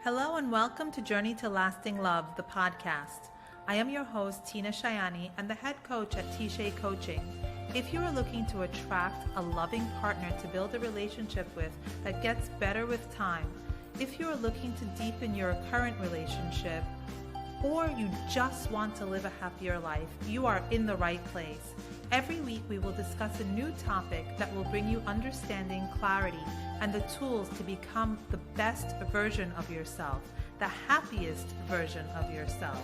Hello and welcome to Journey to Lasting Love, the podcast. I am your host, Tina Shayani, and the head coach at T-Shay Coaching. If you are looking to attract a loving partner to build a relationship with that gets better with time, if you are looking to deepen your current relationship, or you just want to live a happier life, you are in the right place. Every week we will discuss a new topic that will bring you understanding, clarity, and the tools to become the best version of yourself, the happiest version of yourself.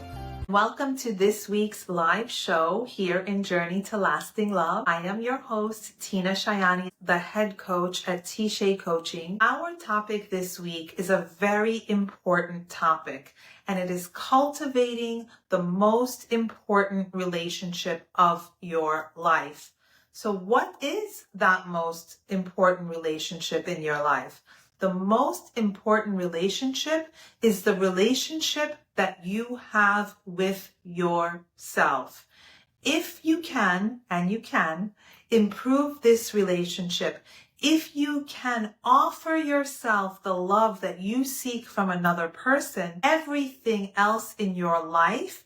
Welcome to this week's live show here in Journey to Lasting Love. I am your host, Tina Shayani, the head coach at T-Shay Coaching. Our topic this week is a very important topic, and it is cultivating the most important relationship of your life. So what is that most important relationship in your life? The most important relationship is the relationship that you have with yourself. If you can, and you can, improve this relationship, if you can offer yourself the love that you seek from another person, everything else in your life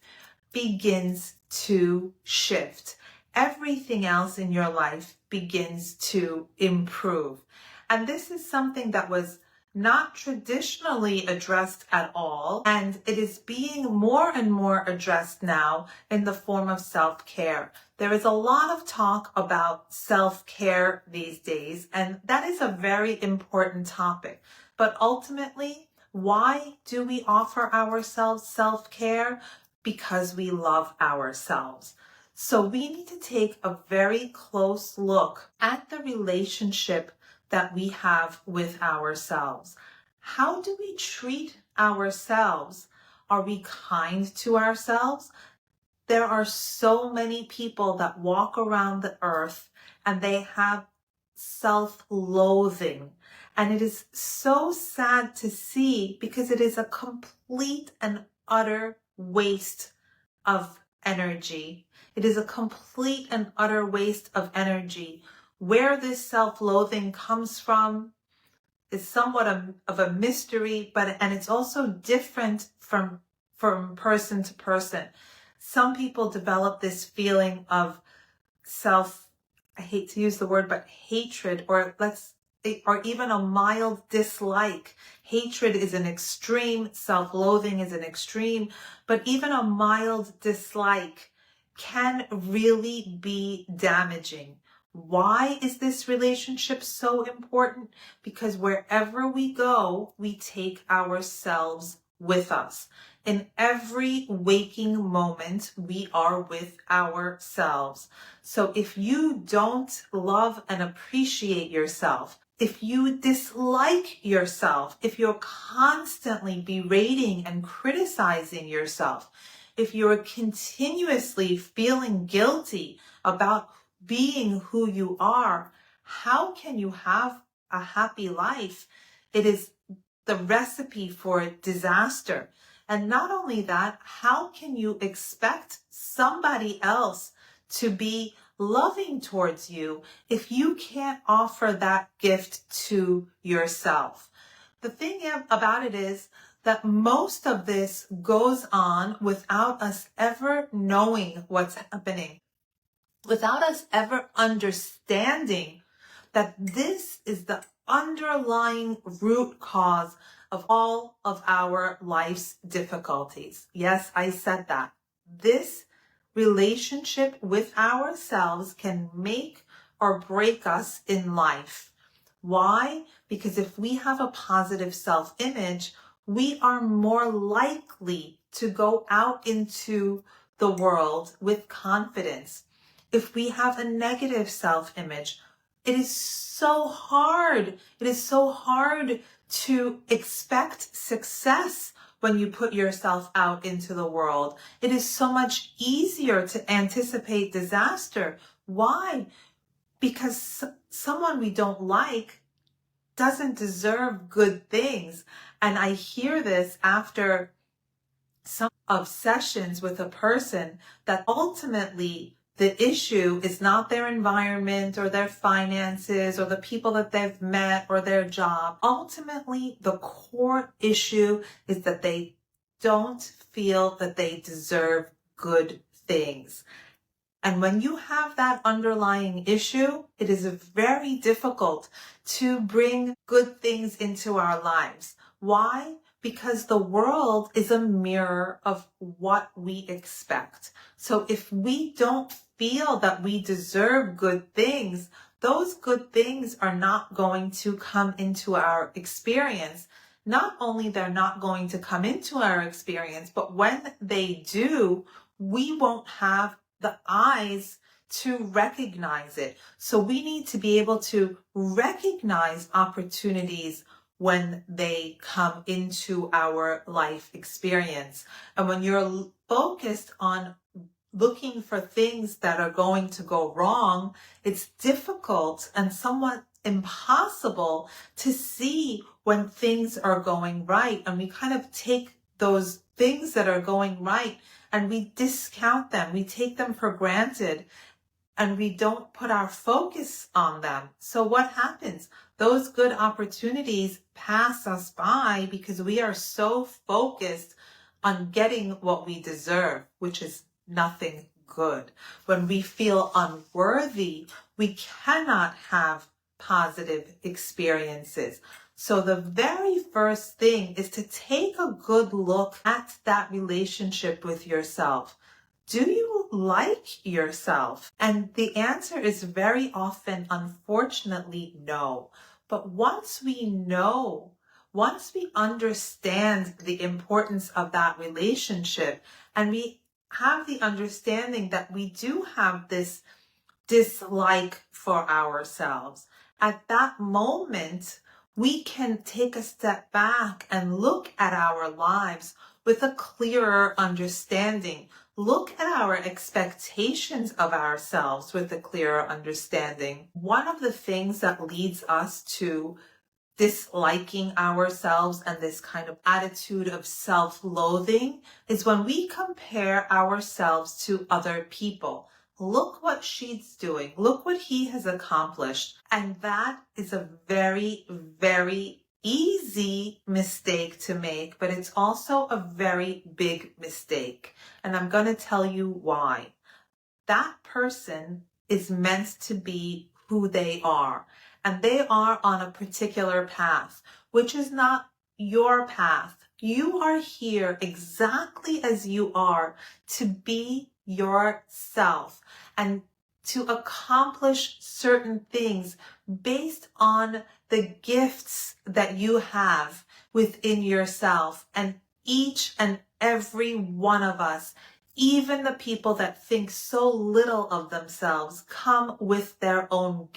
begins to shift. Everything else in your life begins to improve. And this is something that was not traditionally addressed at all, and it is being more and more addressed now in the form of self-care. There is a lot of talk about self-care these days, and that is a very important topic. But ultimately, why do we offer ourselves self-care? Because we love ourselves. So we need to take a very close look at the relationship that we have with ourselves. How do we treat ourselves? Are we kind to ourselves? There are so many people that walk around the earth and they have self-loathing. And it is so sad to see because it is a complete and utter waste of energy. It is a complete and utter waste of energy. Where this self-loathing comes from is somewhat of a mystery, and it's also different from person to person. Some people develop this feeling of I hate to use the word, but hatred, or even a mild dislike. Hatred is an extreme, self-loathing is an extreme, but even a mild dislike can really be damaging. Why is this relationship so important? Because wherever we go, we take ourselves with us. In every waking moment, we are with ourselves. So if you don't love and appreciate yourself, if you dislike yourself, if you're constantly berating and criticizing yourself, if you're continuously feeling guilty about being who you are, how can you have a happy life? It is the recipe for disaster. And not only that, how can you expect somebody else to be loving towards you if you can't offer that gift to yourself? The thing about it is that most of this goes on without us ever knowing what's happening, without us ever understanding that this is the underlying root cause of all of our life's difficulties. Yes, I said that. This relationship with ourselves can make or break us in life. Why? Because if we have a positive self-image, we are more likely to go out into the world with confidence. If we have a negative self-image, it is so hard. It is so hard to expect success when you put yourself out into the world. It is so much easier to anticipate disaster. Why? Because someone we don't like doesn't deserve good things. And I hear this after some of sessions with a person that ultimately the issue is not their environment or their finances or the people that they've met or their job. Ultimately, the core issue is that they don't feel that they deserve good things. And when you have that underlying issue, it is very difficult to bring good things into our lives. Why? Because the world is a mirror of what we expect. So if we don't feel that we deserve good things, those good things are not going to come into our experience. Not only they're not going to come into our experience, but when they do, we won't have the eyes to recognize it. So we need to be able to recognize opportunities when they come into our life experience. And when you're focused on looking for things that are going to go wrong, it's difficult and somewhat impossible to see when things are going right. And we kind of take those things that are going right and we discount them. We take them for granted and we don't put our focus on them. So what happens? Those good opportunities pass us by because we are so focused on getting what we deserve, which is nothing good. When we feel unworthy, we cannot have positive experiences. So the very first thing is to take a good look at that relationship with yourself. Do you like yourself? And the answer is very often, unfortunately, no. But once we know, once we understand the importance of that relationship, and we have the understanding that we do have this dislike for ourselves, at that moment, we can take a step back and look at our lives with a clearer understanding. Look at our expectations of ourselves with a clearer understanding. One of the things that leads us to disliking ourselves and this kind of attitude of self-loathing is when we compare ourselves to other people. Look what she's doing. Look what he has accomplished. And that is a very, very easy mistake to make, but it's also a very big mistake. And I'm going to tell you why. That person is meant to be who they are. And they are on a particular path, which is not your path. You are here exactly as you are to be yourself and to accomplish certain things based on the gifts that you have within yourself. And each and every one of us, even the people that think so little of themselves, come with their own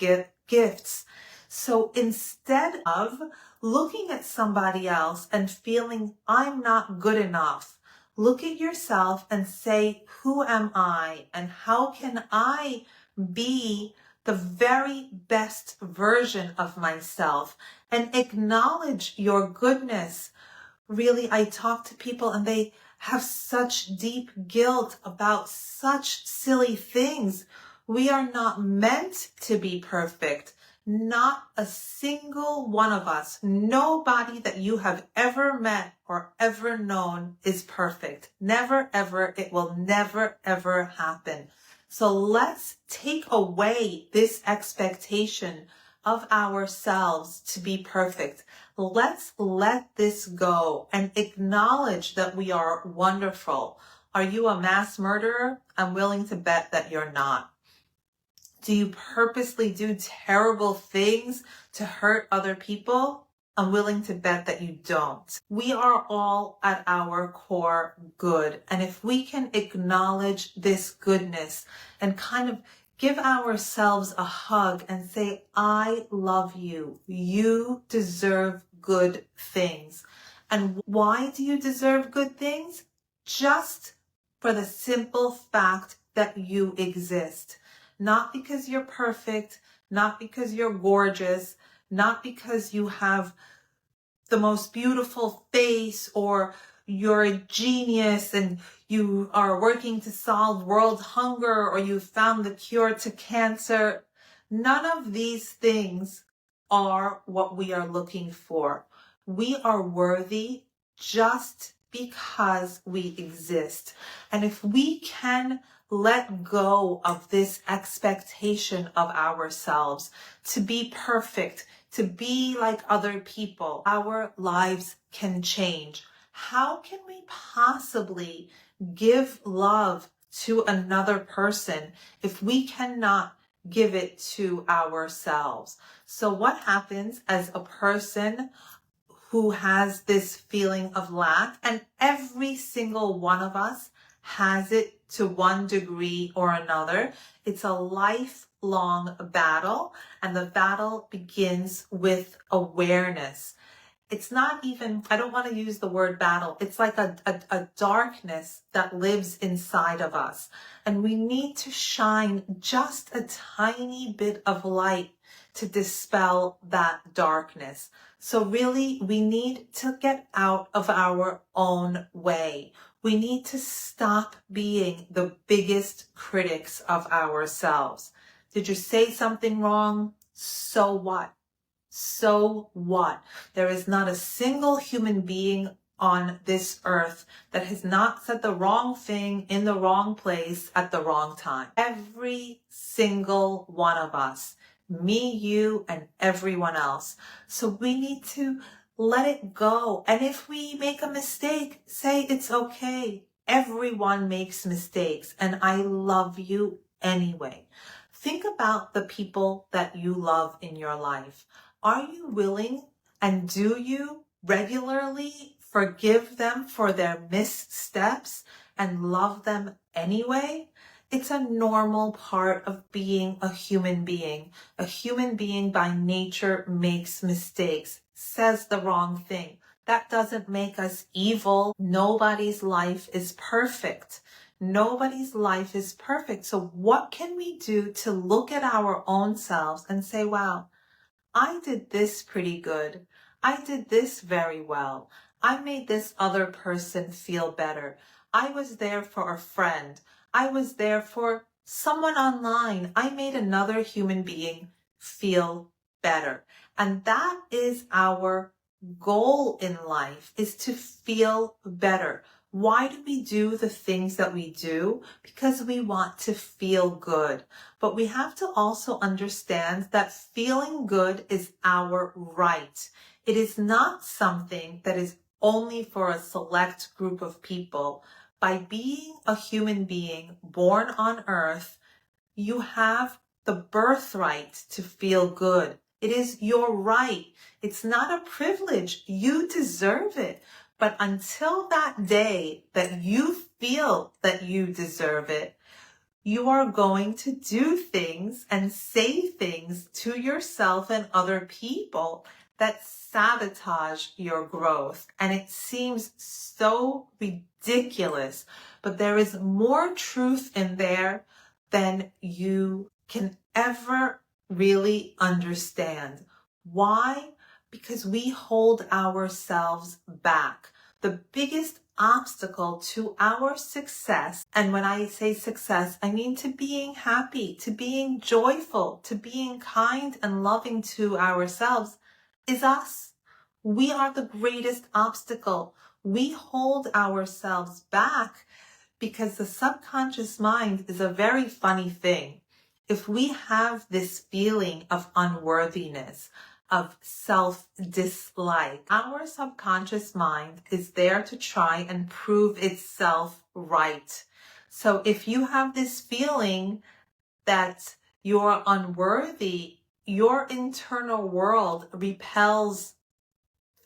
gifts. So instead of looking at somebody else and feeling I'm not good enough, look at yourself and say, who am I and how can I be the very best version of myself and acknowledge your goodness. Really, I talk to people and they have such deep guilt about such silly things. We are not meant to be perfect. Not a single one of us, nobody that you have ever met or ever known is perfect. Never, ever. It will never, ever happen. So let's take away this expectation of ourselves to be perfect. Let's let this go and acknowledge that we are wonderful. Are you a mass murderer? I'm willing to bet that you're not. Do you purposely do terrible things to hurt other people? I'm willing to bet that you don't. We are all at our core good. And if we can acknowledge this goodness and kind of give ourselves a hug and say, I love you. You deserve good things. And why do you deserve good things? Just for the simple fact that you exist. Not because you're perfect, not because you're gorgeous, not because you have the most beautiful face or you're a genius and you are working to solve world hunger, or you found the cure to cancer. None of these things are what we are looking for. We are worthy just because we exist. And if we can let go of this expectation of ourselves to be perfect, to be like other people, our lives can change. How can we possibly give love to another person if we cannot give it to ourselves? So what happens as a person who has this feeling of lack, and every single one of us has it to one degree or another. It's a lifelong battle, and the battle begins with awareness. It's not even, I don't want to use the word battle. It's like a darkness that lives inside of us. And we need to shine just a tiny bit of light to dispel that darkness. So really, we need to get out of our own way. We need to stop being the biggest critics of ourselves. Did you say something wrong? So what? So what? There is not a single human being on this earth that has not said the wrong thing in the wrong place at the wrong time. Every single one of us, me, you, and everyone else. So we need to let it go. And if we make a mistake, say it's okay. Everyone makes mistakes, and I love you anyway. Think about the people that you love in your life. Are you willing, and do you regularly forgive them for their missteps and love them anyway? It's a normal part of being a human being. A human being by nature makes mistakes, says the wrong thing. That doesn't make us evil. Nobody's life is perfect. Nobody's life is perfect. So what can we do to look at our own selves and say, wow, I did this pretty good. I did this very well. I made this other person feel better. I was there for a friend. I was there for someone online. I made another human being feel better. And that is our goal in life, is to feel better. Why do we do the things that we do? Because we want to feel good. But we have to also understand that feeling good is our right. It is not something that is only for a select group of people. By being a human being born on earth, you have the birthright to feel good. It is your right. It's not a privilege. You deserve it. But until that day that you feel that you deserve it, you are going to do things and say things to yourself and other people that sabotage your growth. And it seems so ridiculous, but there is more truth in there than you can ever really understand. Why? Because we hold ourselves back. The biggest obstacle to our success, and when I say success, I mean to being happy, to being joyful, to being kind and loving to ourselves, is us. We are the greatest obstacle. We hold ourselves back because the subconscious mind is a very funny thing. If we have this feeling of unworthiness, of self-dislike, our subconscious mind is there to try and prove itself right. So if you have this feeling that you're unworthy, your internal world repels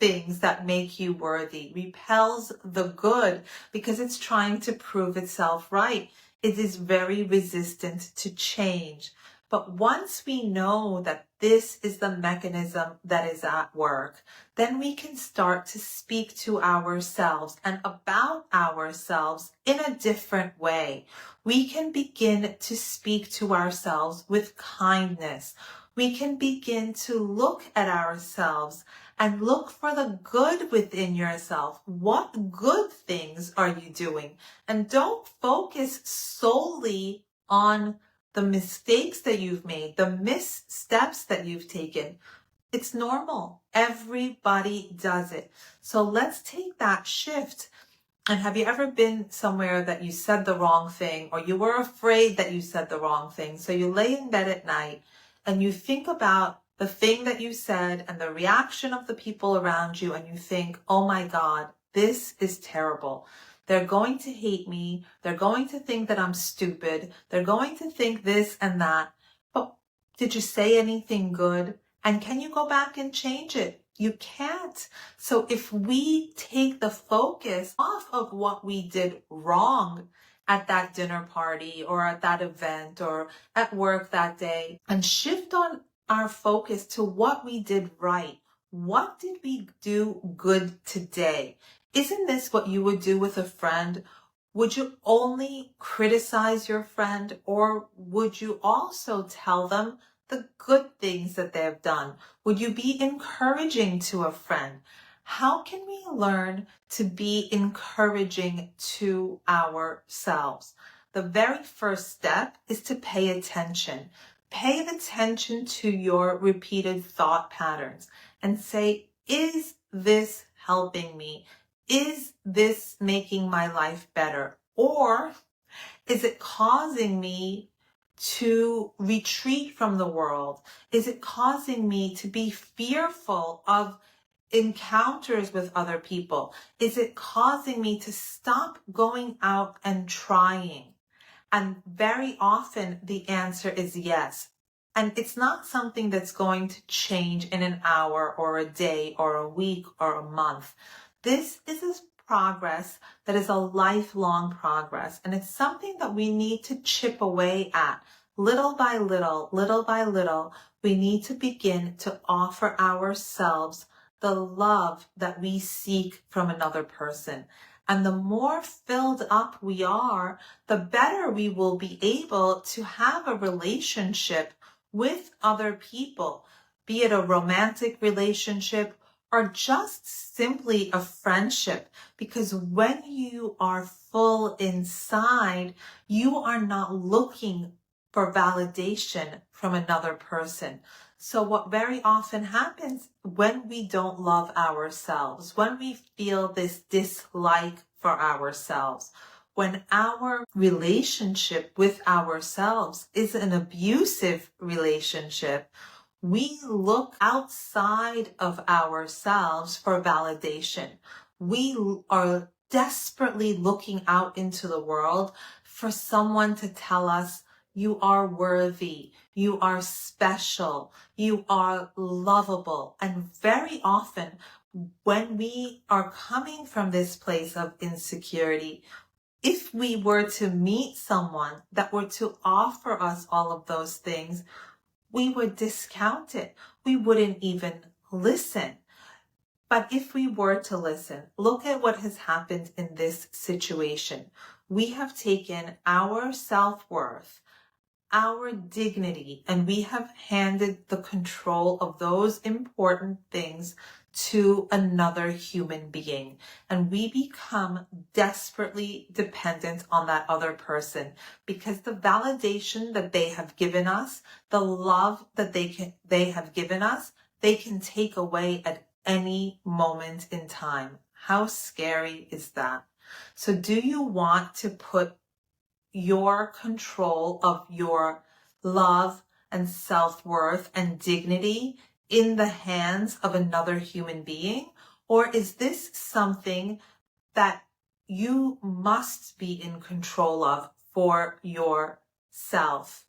things that make you worthy, repels the good, because it's trying to prove itself right. It is very resistant to change. But once we know that this is the mechanism that is at work, then we can start to speak to ourselves and about ourselves in a different way. We can begin to speak to ourselves with kindness. We can begin to look at ourselves and look for the good within yourself. What good things are you doing? And don't focus solely on the mistakes that you've made, the missteps that you've taken. It's normal. Everybody does it. So let's take that shift. And have you ever been somewhere that you said the wrong thing, or you were afraid that you said the wrong thing? So you lay in bed at night and you think about the thing that you said and the reaction of the people around you, and you think, oh my God, this is terrible. They're going to hate me. They're going to think that I'm stupid. They're going to think this and that. But did you say anything good? And can you go back and change it? You can't. So if we take the focus off of what we did wrong at that dinner party or at that event or at work that day, and shift on our focus to what we did right. What did we do good today? Isn't this what you would do with a friend? Would you only criticize your friend, or would you also tell them the good things that they've done? Would you be encouraging to a friend? How can we learn to be encouraging to ourselves? The very first step is to pay attention. Pay attention to your repeated thought patterns and say, is this helping me? Is this making my life better? Or is it causing me to retreat from the world? Is it causing me to be fearful of encounters with other people? Is it causing me to stop going out and trying? And very often the answer is yes. And it's not something that's going to change in an hour or a day or a week or a month. This is a progress that is a lifelong progress. And it's something that we need to chip away at. Little by little, little by little, we need to begin to offer ourselves the love that we seek from another person. And the more filled up we are, the better we will be able to have a relationship with other people, be it a romantic relationship or just simply a friendship. Because when you are full inside, you are not looking for validation from another person. So what very often happens when we don't love ourselves, when we feel this dislike for ourselves, when our relationship with ourselves is an abusive relationship, we look outside of ourselves for validation. We are desperately looking out into the world for someone to tell us, you are worthy, you are special, you are lovable. And very often, when we are coming from this place of insecurity, if we were to meet someone that were to offer us all of those things, we would discount it. We wouldn't even listen. But if we were to listen, look at what has happened in this situation. We have taken our self-worth, our dignity, and we have handed the control of those important things to another human being. And we become desperately dependent on that other person because the validation that they have given us, the love that they have given us, they can take away at any moment in time. How scary is that? So do you want to put your control of your love and self-worth and dignity in the hands of another human being? Or is this something that you must be in control of for yourself?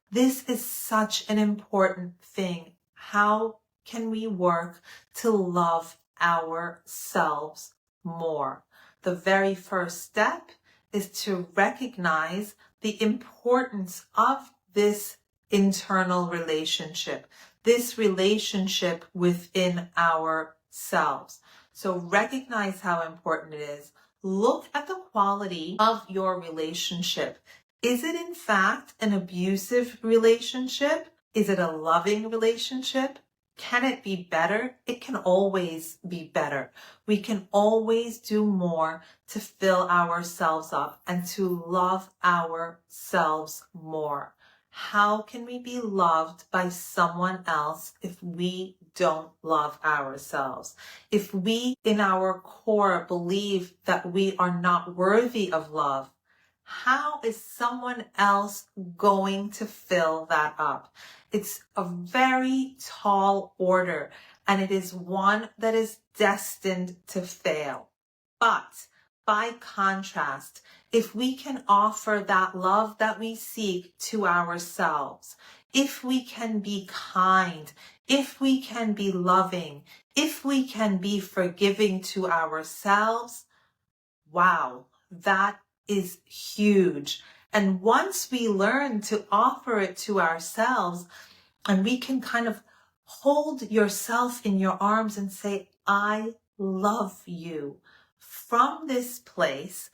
This is such an important thing. How can we work to love ourselves more? The very first step is to recognize the importance of this internal relationship, this relationship within ourselves. So recognize how important it is. Look at the quality of your relationship. Is it in fact an abusive relationship? Is it a loving relationship? Can it be better? It can always be better. We can always do more to fill ourselves up and to love ourselves more. How can we be loved by someone else if we don't love ourselves? If we in our core believe that we are not worthy of love, how is someone else going to fill that up? It's a very tall order, and it is one that is destined to fail. But by contrast, if we can offer that love that we seek to ourselves, if we can be kind, if we can be loving, if we can be forgiving to ourselves, wow, that is huge. And once we learn to offer it to ourselves, and we can kind of hold yourself in your arms and say, I love you. From this place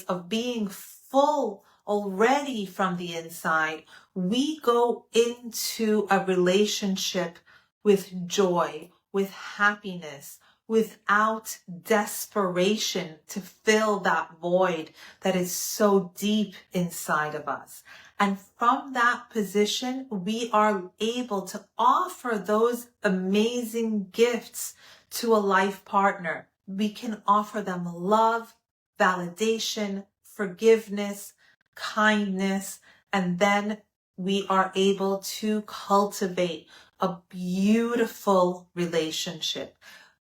of being full already from the inside, we go into a relationship with joy, with happiness, without desperation to fill that void that is so deep inside of us. And from that position, we are able to offer those amazing gifts to a life partner. We can offer them love, validation, forgiveness, kindness, and then we are able to cultivate a beautiful relationship.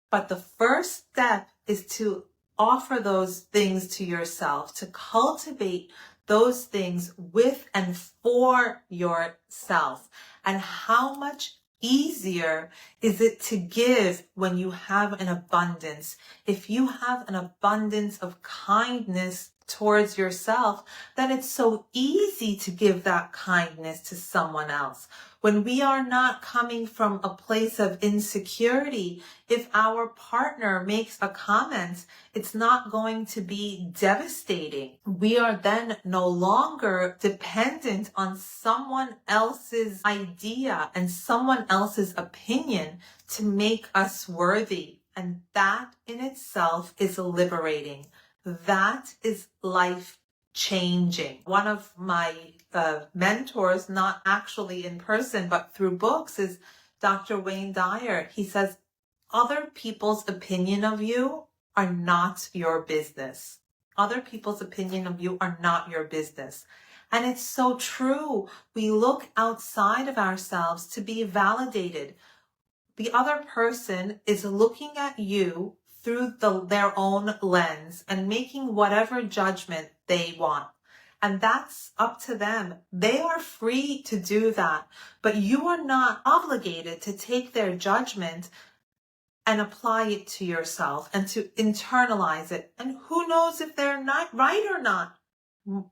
But the first step is to offer those things to yourself, to cultivate those things with and for yourself. And how much easier is it to give when you have an abundance? If you have an abundance of kindness towards yourself, then it's so easy to give that kindness to someone else. When we are not coming from a place of insecurity, if our partner makes a comment, it's not going to be devastating. We are then no longer dependent on someone else's idea and someone else's opinion to make us worthy. And that in itself is liberating. That is life changing. One of my mentors, not actually in person, but through books, is Dr. Wayne Dyer. He says, other people's opinion of you are not your business. Other people's opinion of you are not your business. And it's so true. We look outside of ourselves to be validated. The other person is looking at you through their own lens and making whatever judgment they want. And that's up to them. They are free to do that, but you are not obligated to take their judgment and apply it to yourself and to internalize it. And who knows if they're not right or not?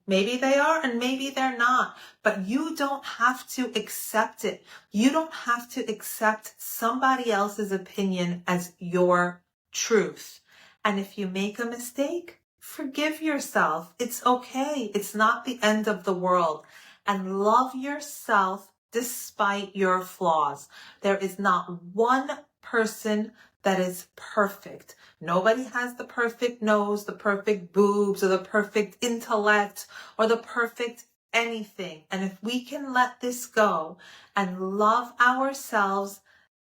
Maybe they are and maybe they're not, but you don't have to accept it. You don't have to accept somebody else's opinion as your truth. And if you make a mistake, forgive yourself. It's okay. It's not the end of the world. And love yourself despite your flaws. There is not one person that is perfect. Nobody has the perfect nose, the perfect boobs, or the perfect intellect, or the perfect anything. And if we can let this go and love ourselves,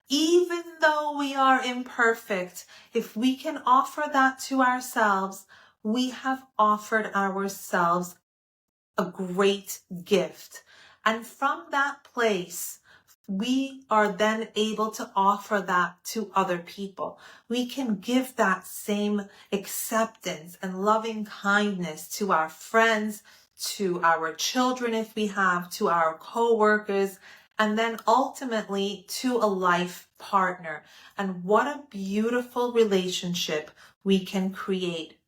even though we are imperfect, if we can offer that to ourselves, we have offered ourselves a great gift. And from that place, we are then able to offer that to other people. We can give that same acceptance and loving kindness to our friends, to our children if we have, to our co-workers, and then ultimately to a life partner. And what a beautiful relationship we can create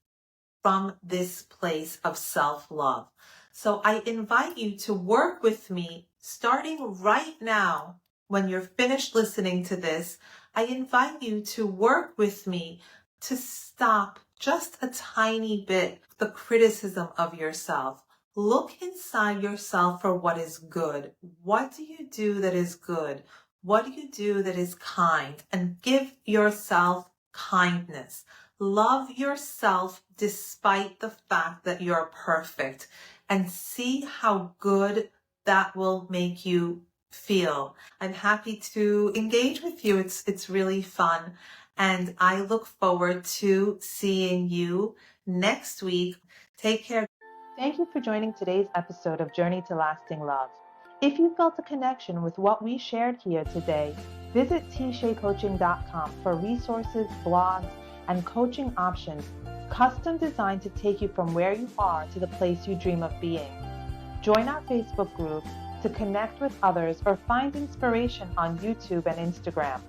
from this place of self-love. So I invite you to work with me starting right now. When you're finished listening to this, I invite you to work with me to stop just a tiny bit the criticism of yourself. Look inside yourself for what is good. What do you do that is good? What do you do that is kind? And give yourself kindness. Love yourself despite the fact that you're perfect, and see how good that will make you feel. I'm happy to engage with you. It's really fun. And I look forward to seeing you next week. Take care. Thank you for joining today's episode of Journey to Lasting Love. If you felt a connection with what we shared here today, visit tshaycoaching.com for resources, blogs, and coaching options custom designed to take you from where you are to the place you dream of being. Join our Facebook group to connect with others or find inspiration on YouTube and Instagram.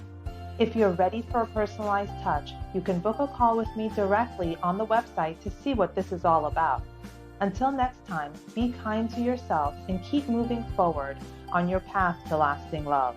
If you're ready for a personalized touch, you can book a call with me directly on the website to see what this is all about. Until next time, be kind to yourself and keep moving forward on your path to lasting love.